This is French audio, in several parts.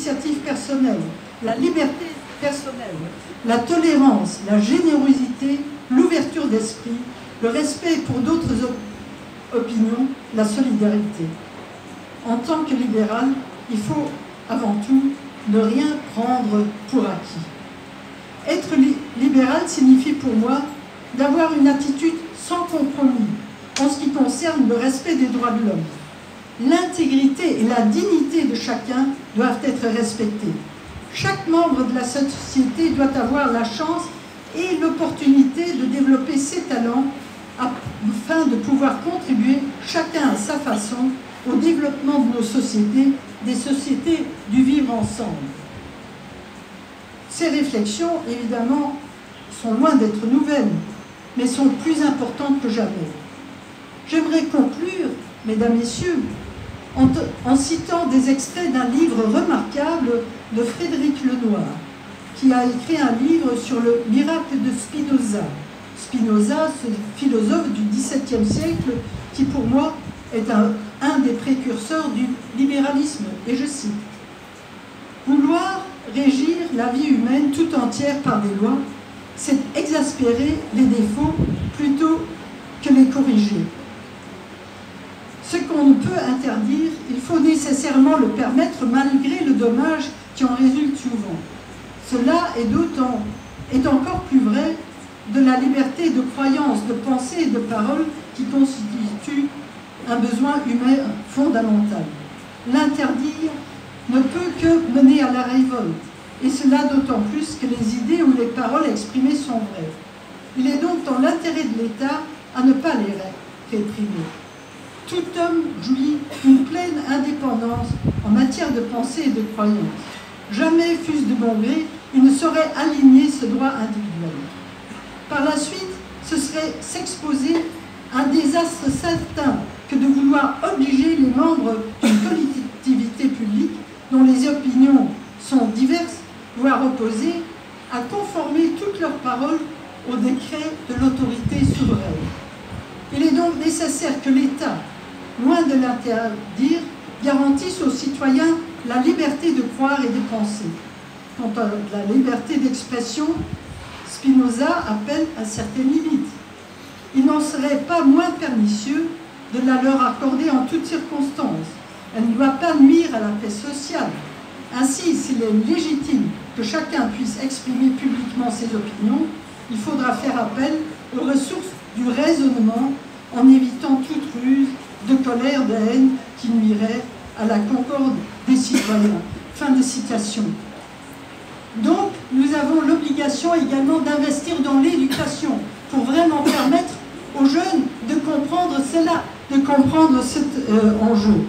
l'initiative personnelle, la liberté personnelle, la tolérance, la générosité, l'ouverture d'esprit, le respect pour d'autres opinions, la solidarité. En tant que libéral, il faut avant tout ne rien prendre pour acquis. Être libéral signifie pour moi d'avoir une attitude sans compromis en ce qui concerne le respect des droits de l'homme. L'intégrité et la dignité de chacun doivent être respectées. Chaque membre de la société doit avoir la chance et l'opportunité de développer ses talents afin de pouvoir contribuer chacun à sa façon au développement de nos sociétés, des sociétés du vivre ensemble. Ces réflexions, évidemment, sont loin d'être nouvelles, mais sont plus importantes que jamais. J'aimerais conclure, mesdames, messieurs, en citant des extraits d'un livre remarquable de Frédéric Lenoir, qui a écrit un livre sur le miracle de Spinoza. Spinoza, ce philosophe du XVIIe siècle, qui pour moi est un des précurseurs du libéralisme. Et je cite: « Vouloir régir la vie humaine tout entière par des lois, c'est exaspérer les défauts plutôt que les corriger. Ce qu'on ne peut interdire, il faut nécessairement le permettre malgré le dommage qui en résulte souvent. Cela est encore plus vrai de la liberté de croyance, de pensée et de parole qui constitue un besoin humain fondamental. L'interdire ne peut que mener à la révolte, et cela d'autant plus que les idées ou les paroles exprimées sont vraies. Il est donc dans l'intérêt de l'État à ne pas les réprimer. Tout homme jouit d'une pleine indépendance en matière de pensée et de croyance. Jamais, fût-ce de bon gré, il ne saurait aligner ce droit individuel. Par la suite, ce serait s'exposer à un désastre certain que de vouloir obliger les membres d'une collectivité publique dont les opinions sont diverses, voire opposées, à conformer toutes leurs paroles au décret de l'autorité souveraine. Il est donc nécessaire que l'État, loin de l'interdire, garantisse aux citoyens la liberté de croire et de penser. Quant à la liberté d'expression, Spinoza appelle à certaines limites. Il n'en serait pas moins pernicieux de la leur accorder en toutes circonstances. Elle ne doit pas nuire à la paix sociale. Ainsi, s'il est légitime que chacun puisse exprimer publiquement ses opinions, il faudra faire appel aux ressources du raisonnement en évitant toute ruse de colère, de haine qui nuirait à la concorde des citoyens. » Fin de citation. Donc, nous avons l'obligation également d'investir dans l'éducation pour vraiment permettre aux jeunes de comprendre cela, de comprendre cet enjeu.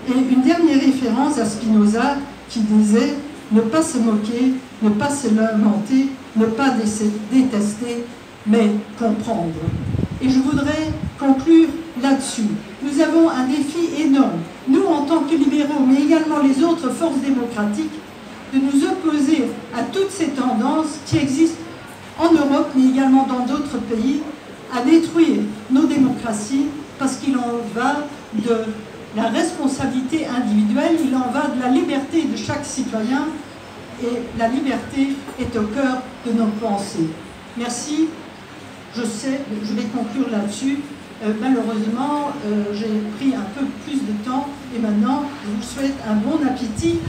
Et une dernière référence à Spinoza qui disait « ne pas se moquer, ne pas se lamenter, ne pas détester, mais comprendre ». Et je voudrais conclure là-dessus. Nous avons un défi énorme, nous en tant que libéraux, mais également les autres forces démocratiques, de nous opposer à toutes ces tendances qui existent en Europe, mais également dans d'autres pays, à détruire nos démocraties, parce qu'il en va de la responsabilité individuelle, il en va de la liberté de chaque citoyen, et la liberté est au cœur de nos pensées. Merci. Je vais conclure là-dessus. Malheureusement, j'ai pris un peu plus de temps, et maintenant, je vous souhaite un bon appétit.